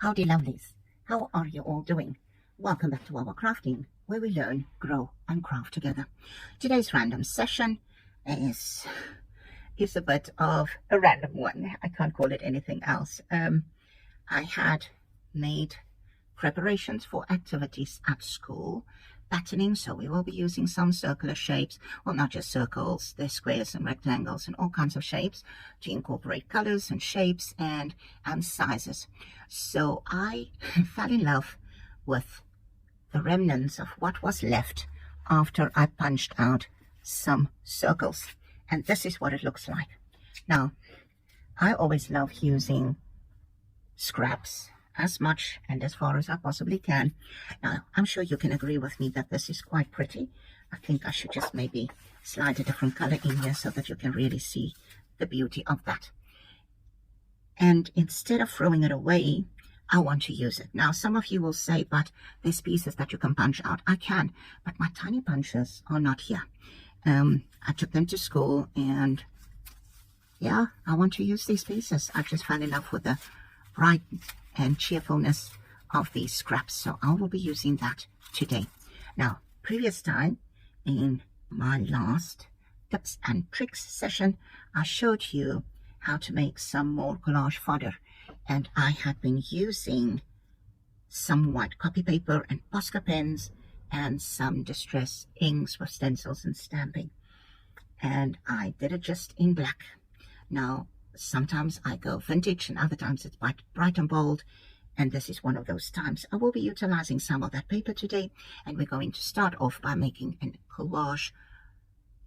Howdy lovelies, how are you all doing? Welcome back to our crafting, where we learn, grow and craft together. Today's random session is a bit of a random one. I can't call it anything else. I had made preparations for activities at school, patterning, so we will be using some circular shapes, well, not just circles, there's squares and rectangles and all kinds of shapes to incorporate colors and shapes and sizes. So I fell in love with the remnants of what was left after I punched out some circles, and this is what it looks like. Now, I always love using scraps as much and as far as I possibly can. Now, I'm sure you can agree with me that this is quite pretty. I think I should just maybe slide a different color in here so that you can really see the beauty of that. And instead of throwing it away, I want to use it. Now, some of you will say, but there's pieces that you can punch out. I can, but my tiny punches are not here. I took them to school, and yeah, I want to use these pieces. I just fell in love with the bright and cheerfulness of these scraps, so I will be using that today. Now, previous time in my last tips and tricks session, I showed you how to make some more collage fodder, and I had been using some white copy paper and Posca pens and some distress inks with stencils and stamping, and I did it just in black. Now, sometimes I go vintage and other times it's bright and bold, and this is one of those times. I will be utilizing some of that paper today, and we're going to start off by making a collage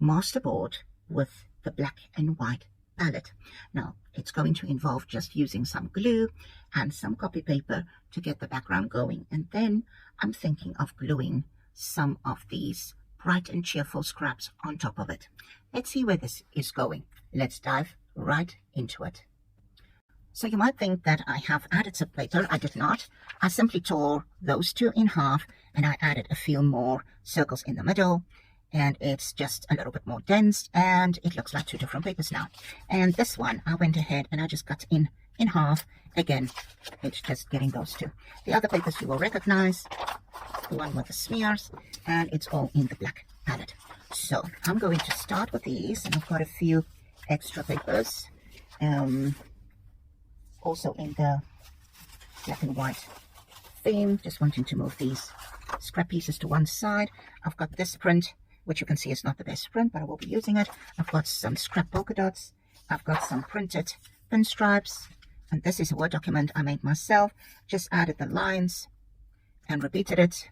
masterboard with the black and white palette. Now, it's going to involve just using some glue and some copy paper to get the background going, and then I'm thinking of gluing some of these bright and cheerful scraps on top of it. Let's see where this is going. Let's dive right into it. So you might think that I have added some paper. I did not. I simply tore those two in half, and I added a few more circles in the middle, and it's just a little bit more dense, and it looks like two different papers now. And this one, I went ahead and I just cut in half. Again, it's just getting those two. The other papers you will recognize, the one with the smears, and it's all in the black palette. So I'm going to start with these, and I've got a few extra papers also in the black and white theme. Just wanting to move these scrap pieces to one side. I've got this print, which you can see is not the best print, but I will be using it. I've got some scrap polka dots. I've got some printed pinstripes, and this is a Word document I made myself. Just added the lines and repeated it,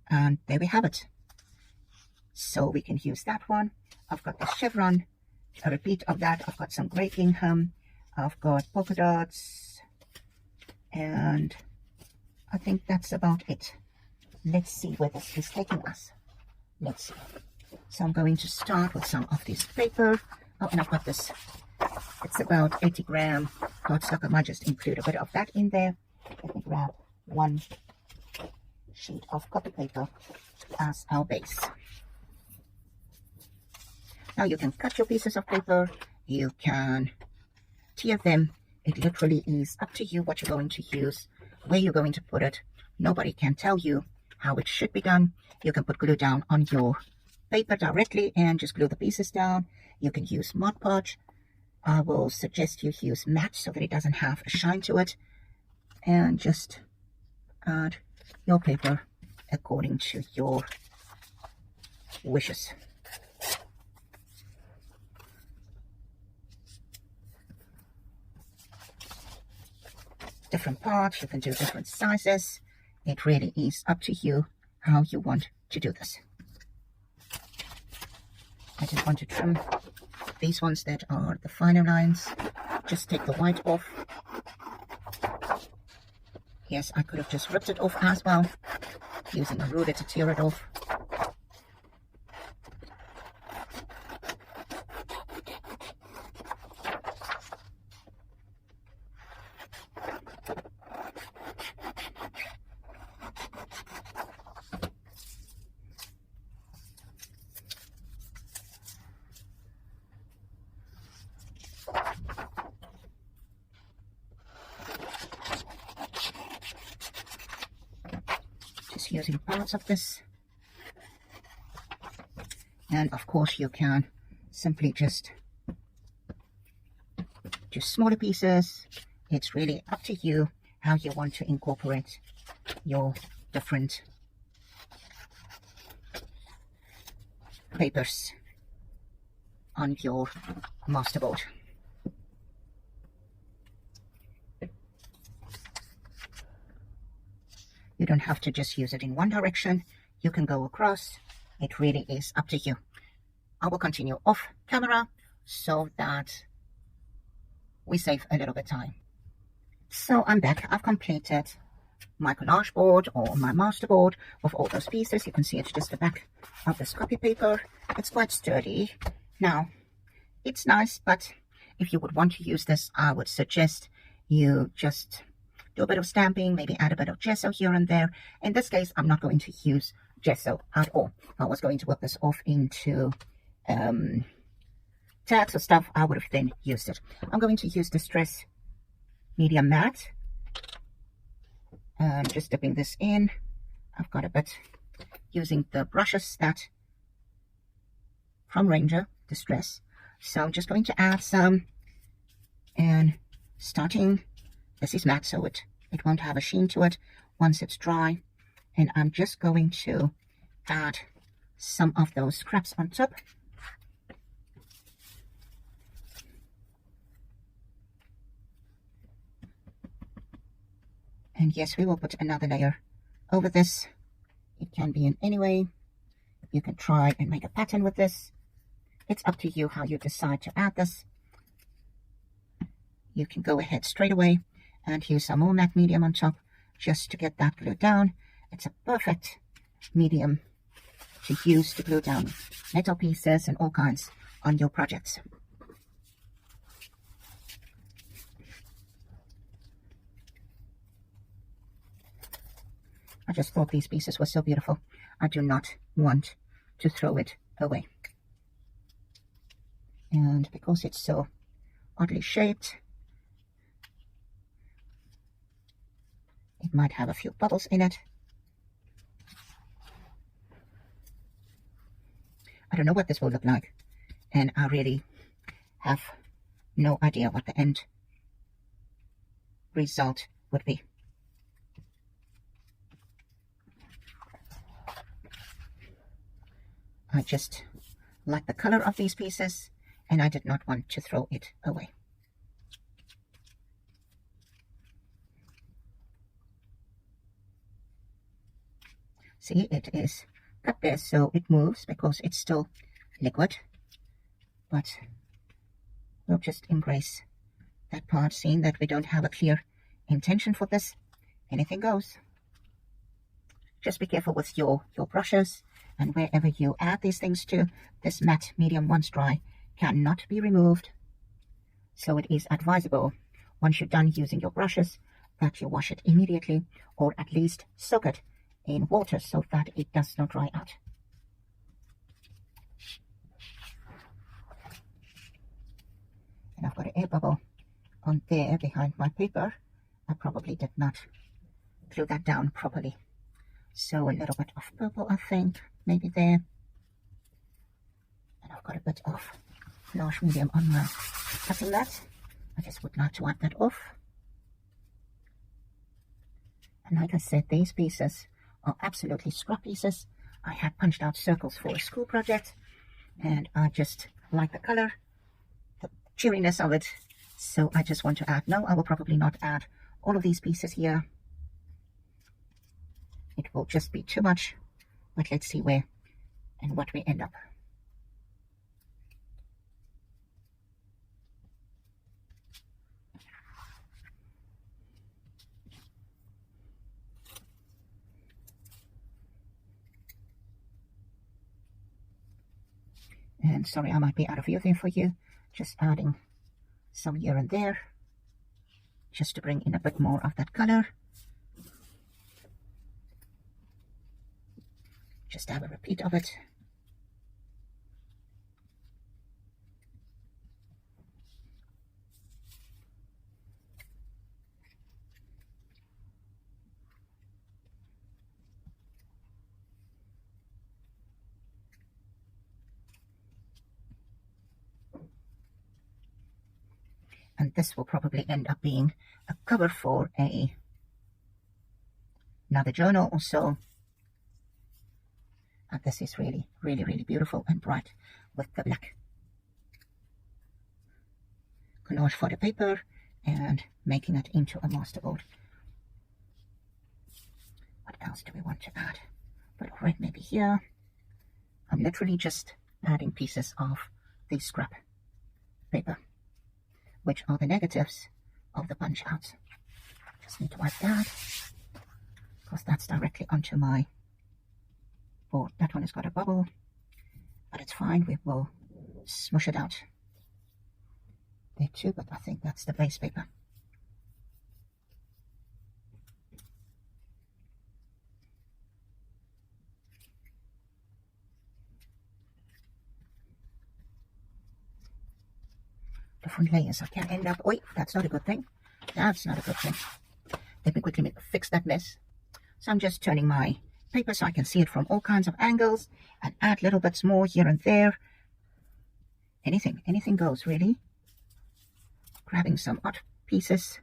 and there we have it. So we can use that one. I've got the chevron, a repeat of that. I've got some grey gingham, I've got polka dots, and I think that's about it. Let's see where this is taking us. Let's see. So I'm going to start with some of this paper. Oh, and I've got this, it's about 80 gram cardstock. I might just include a bit of that in there. Let me grab one sheet of copy paper as our base. Now you can cut your pieces of paper, you can tear them. It literally is up to you what you're going to use, where you're going to put it. Nobody can tell you how it should be done. You can put glue down on your paper directly and just glue the pieces down. You can use Mod Podge. I will suggest you use matte so that it doesn't have a shine to it, and just add your paper according to your wishes. Different parts, you can do different sizes. It really is up to you how you want to do this. I just want to trim these ones that are the finer lines. Just take the white off. Yes, I could have just ripped it off as well, using a ruler to tear it off. just using parts of this. And of course you can simply just do smaller pieces. It's really up to you how you want to incorporate your different papers on your masterboard. You don't have to just use it in one direction. You can go across. It really is up to you. I will continue off camera so that we save a little bit of time. So I'm back. I've completed my collage board or my masterboard with all those pieces. You can see it's just the back of this copy paper. It's quite sturdy. Now, it's nice, but if you would want to use this, I would suggest you just do a bit of stamping, maybe add a bit of gesso here and there. In this case, I'm not going to use gesso at all. If I was going to work this off into tags or stuff, I would have then used it. I'm going to use Distress Medium Matte. Just dipping this in. I've got a bit using the brushes that from Ranger Distress. So I'm just going to add some, and starting, this is matte, so it won't have a sheen to it once it's dry. And I'm just going to add some of those scraps on top. And yes, we will put another layer over this. It can be in any way. You can try and make a pattern with this. It's up to you how you decide to add this. You can go ahead straight away and use some more matte medium on top just to get that glued down. It's a perfect medium to use to glue down metal pieces and all kinds on your projects. I just thought these pieces were so beautiful. I do not want to throw it away. And because it's so oddly shaped, it might have a few bubbles in it. I don't know what this will look like, and I really have no idea what the end result would be. I just like the color of these pieces, and I did not want to throw it away. See, it is cut there, so it moves because it's still liquid, but we'll just embrace that part, seeing that we don't have a clear intention for this. Anything goes. Just be careful with your brushes, and wherever you add these things to, this matte medium, once dry, cannot be removed. So it is advisable, once you're done using your brushes, that you wash it immediately, or at least soak it in water so that it does not dry out. And I've got an air bubble on there behind my paper. I probably did not glue that down properly. So a little bit of purple, I think, maybe there. And I've got a bit of large medium on my cutting mat. I just would like to wipe that off. And like I said, these pieces are absolutely scrap pieces. I had punched out circles for a school project, and I just like the color, the chewiness of it. So I just want to add, no, I will probably not add all of these pieces here. It will just be too much, but let's see where and what we end up. And sorry, I might be out of view there for you. Just adding some here and there, just to bring in a bit more of that color. Just have a repeat of it. And this will probably end up being a cover for another journal or so. And this is really, really, really beautiful and bright with the black Collage Fodder paper and making it into a masterboard. What else do we want to add? But right, maybe here. I'm literally just adding pieces of the scrap paper, which are the negatives of the punch outs. Just need to wipe that, because that's directly onto my board. That one has got a bubble, but it's fine. We will smush it out there too, but I think that's the base paper. Different layers. I can end up, wait, that's not a good thing. That's not a good thing. Let me quickly fix that mess. So I'm just turning my paper so I can see it from all kinds of angles and add little bits more here and there. Anything goes, really. Grabbing some odd pieces.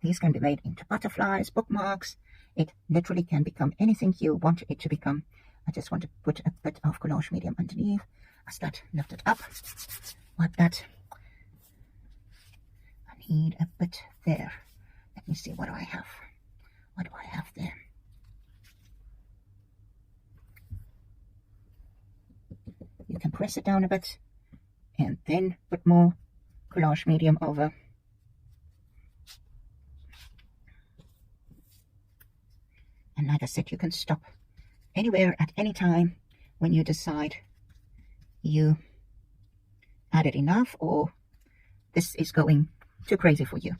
These can be made into butterflies, bookmarks. It literally can become anything you want it to become. I just want to put a bit of collage medium underneath. As that lifted up, wipe that. I need a bit there. Let me see, what do I have? What do I have there? You can press it down a bit and then put more collage medium over. And like I said, you can stop anywhere at any time when you decide you added enough or this is going too crazy for you.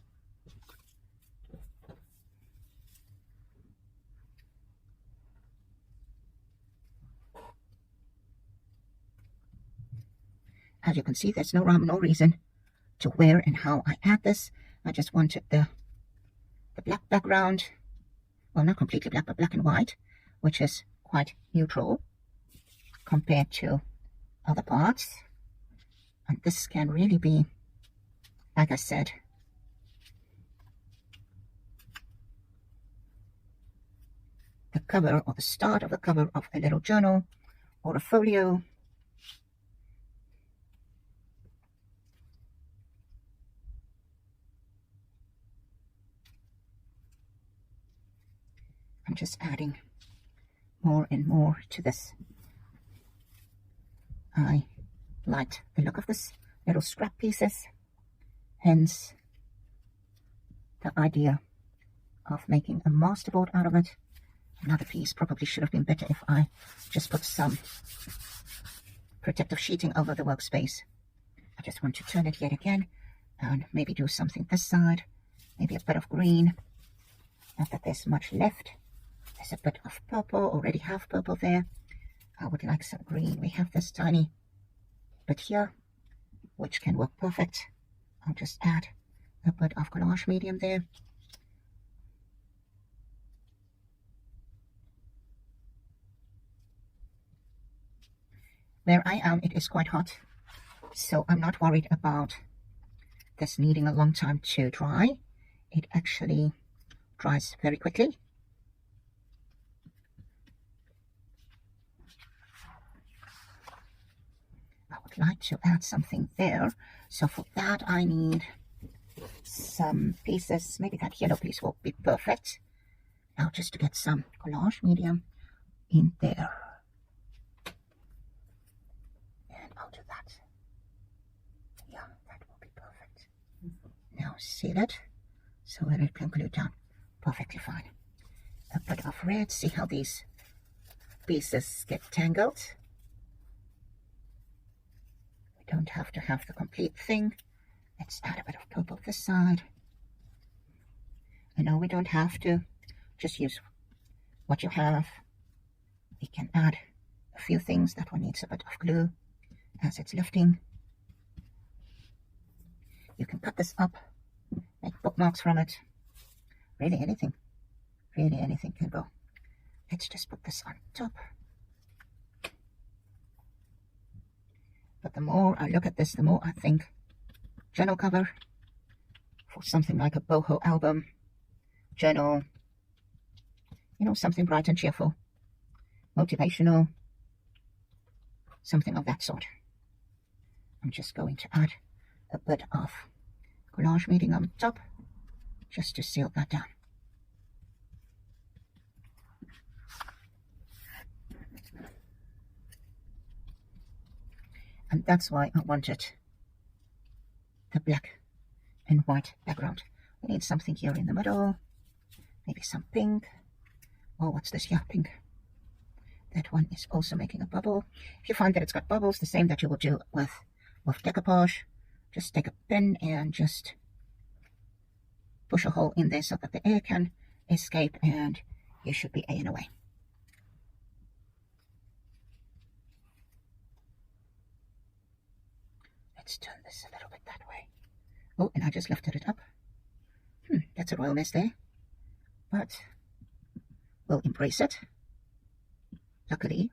As you can see, there's no rhyme, no reason to where and how I add this. I just wanted the black background, well, not completely black, but black and white, which is quite neutral compared to other parts. And this can really be, like I said, the cover or the start of the cover of a little journal or a folio. I'm just adding more and more to this. I liked the look of this little scrap pieces, hence the idea of making a masterboard out of it. Another piece probably should have been better if I just put some protective sheeting over the workspace. I just want to turn it yet again and maybe do something this side, maybe a bit of green. Not that there's much left. There's a bit of purple, already have purple there. I would like some green. We have this tiny bit here, which can work perfect. I'll just add a bit of collage medium there. Where I am, it is quite hot, so I'm not worried about this needing a long time to dry. It actually dries very quickly. I would like to add something there, so for that I need some pieces. Maybe that yellow piece will be perfect. Now just to get some collage medium in there. And I'll do that. Yeah, that will be perfect. Now seal it so that it can glue down perfectly fine. A bit of red. See how these pieces get tangled. We don't have to have the complete thing. Let's add a bit of purple this side. I know we don't have to. Just use what you have. We can add a few things. That one needs a bit of glue as it's lifting. You can cut this up, make bookmarks from it. Really anything can go. Let's just put this on top. But the more I look at this, the more I think journal cover for something like a boho album, journal, you know, something bright and cheerful, motivational, something of that sort. I'm just going to add a bit of collage medium on top just to seal that down. And that's why I wanted the black and white background. We need something here in the middle, maybe some pink. Oh, what's this? Yeah, pink. That one is also making a bubble. If you find that it's got bubbles, the same that you will do with decoupage, just take a pin and just push a hole in there so that the air can escape, and you should be airing away. Let's turn this a little bit that way. Oh, and I just lifted it up. That's a royal mess there, but we'll embrace it. Luckily,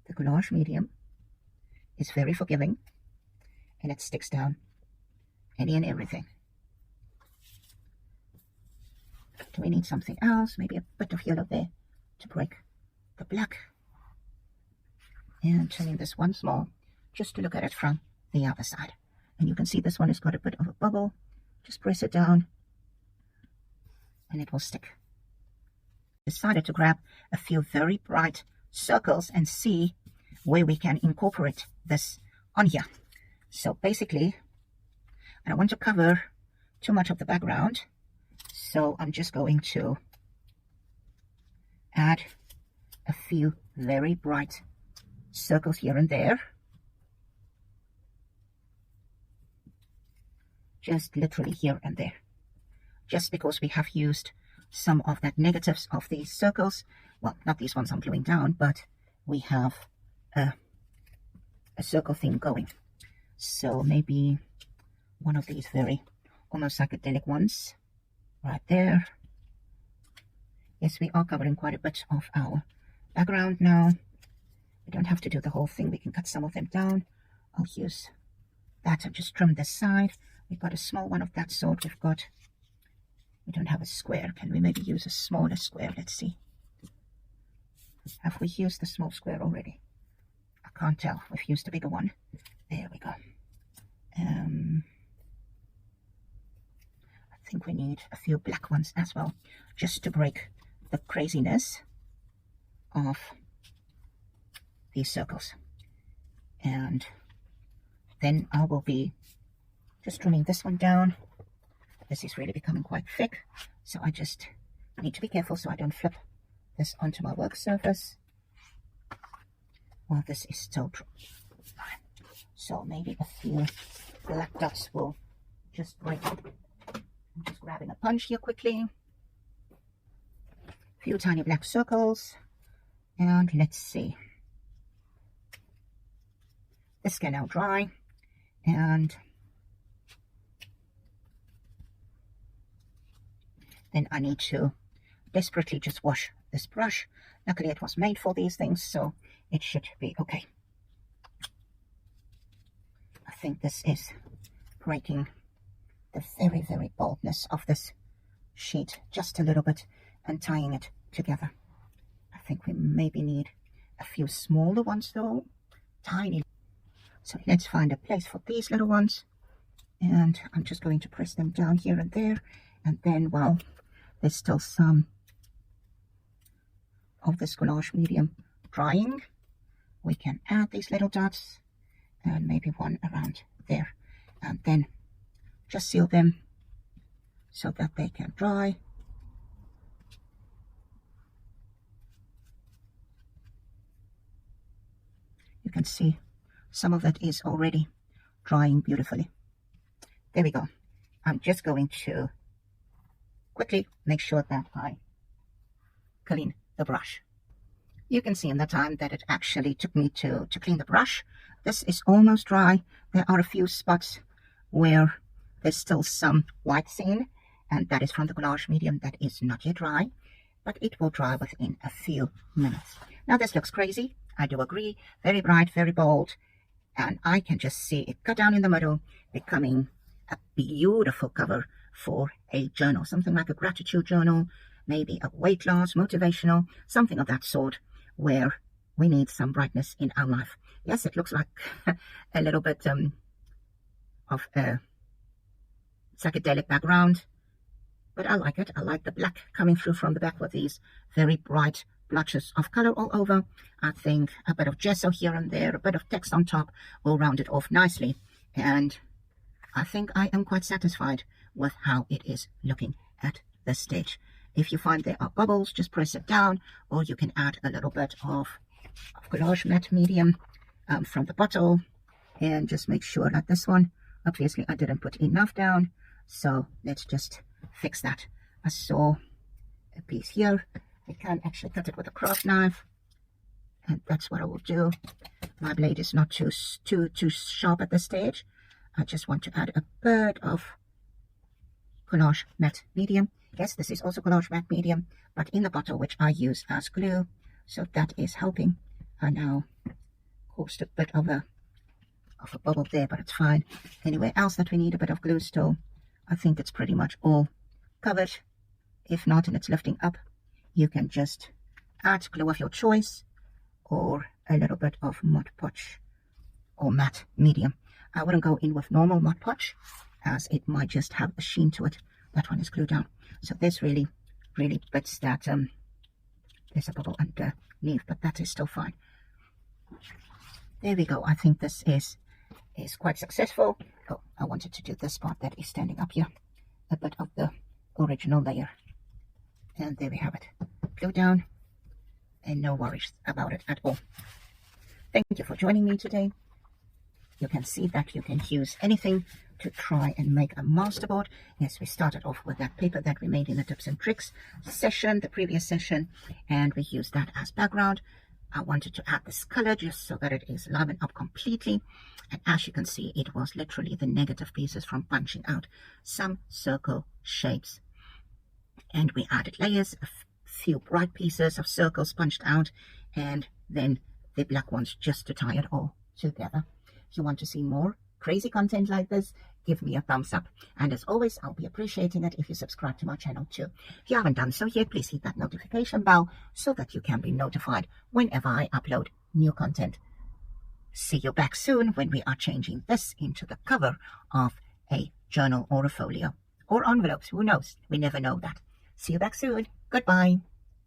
the collage medium is very forgiving, and it sticks down any and everything. Do we need something else? Maybe a bit of yellow there to break the black. And turning this once more, just to look at it from the other side. And you can see this one has got a bit of a bubble. Just press it down, and it will stick. Decided to grab a few very bright circles and see where we can incorporate this on here. So basically, I don't want to cover too much of the background, so I'm just going to add a few very bright circles here and there, just literally here and there, just because we have used some of that negatives of these circles. Well, not these ones I'm gluing down, but we have a circle thing going. So maybe one of these very almost psychedelic ones right there. Yes, we are covering quite a bit of our background now. We don't have to do the whole thing. We can cut some of them down. I'll use that and just trim this side. We've got a small one of that sort. We don't have a square. Can we maybe use a smaller square? Let's see. Have we used the small square already? I can't tell. We've used a bigger one. There we go. I think we need a few black ones as well, just to break the craziness of these circles. And then I will be just trimming this one down. This is really becoming quite thick, so I just need to be careful so I don't flip this onto my work surface while this is still dry. So maybe a few black dots will just break it. I'm just grabbing a punch here quickly. A few tiny black circles, and let's see. This can now dry, and then I need to desperately just wash this brush. Luckily it was made for these things, so it should be okay. I think this is breaking the very, very boldness of this sheet just a little bit and tying it together. I think we maybe need a few smaller ones though, tiny. So let's find a place for these little ones, and I'm just going to press them down here and there, and then while there's still some of this collage medium drying, we can add these little dots and maybe one around there, and then just seal them so that they can dry. You can see some of it is already drying beautifully. There we go. I'm just going to quickly make sure that I clean the brush. You can see in the time that it actually took me to clean the brush. This is almost dry. There are a few spots where there's still some white seen, and that is from the collage medium that is not yet dry, but it will dry within a few minutes. Now this looks crazy, I do agree, very bright, very bold, and I can just see it cut down in the middle, becoming a beautiful cover for a journal, something like a gratitude journal, maybe a weight loss, motivational, something of that sort, where we need some brightness in our life. Yes, it looks like a little bit of a psychedelic background, but I like it. I like the black coming through from the back with these very bright blotches of color all over. I think a bit of gesso here and there, a bit of text on top will round it off nicely, and I think I am quite satisfied with how it is looking at this stage. If you find there are bubbles, just press it down, or you can add a little bit of Collage Matte Medium from the bottle, and just make sure that this one, obviously I didn't put enough down, so let's just fix that. I saw a piece here. I can actually cut it with a craft knife, and that's what I will do. My blade is not too sharp at this stage. I just want to add a bit of Collage Matte Medium. Yes, this is also Collage Matte Medium, but in the bottle, which I use as glue, so that is helping. I now caused a bit of a bubble there, but it's fine. Anywhere else that we need a bit of glue still, I think it's pretty much all covered. If not, and it's lifting up, you can just add glue of your choice, or a little bit of Mod Podge or matte medium. I wouldn't go in with normal Mod Podge, as it might just have a sheen to it. That one is glued down. So this really bits that there's a bubble underneath, but that is still fine. There we go. I think this is quite successful. Oh, I wanted to do this part that is standing up here, a bit of the original layer, and there we have it, glue down, and no worries about it at all. Thank you for joining me today. You can see that you can use anything to try and make a masterboard. Yes, we started off with that paper that we made in the tips and tricks session, the previous session, and we used that as background. I wanted to add this color just so that it is livened up completely, and as you can see, it was literally the negative pieces from punching out some circle shapes, and we added layers, a few bright pieces of circles punched out, and then the black ones just to tie it all together. If you want to see more crazy content like this, give me a thumbs up, and as always, I'll be appreciating it if you subscribe to my channel too. If you haven't done so yet, please hit that notification bell so that you can be notified whenever I upload new content. See you back soon when we are changing this into the cover of a journal or a folio or envelopes. Who knows? We never know that. See you back soon. Goodbye.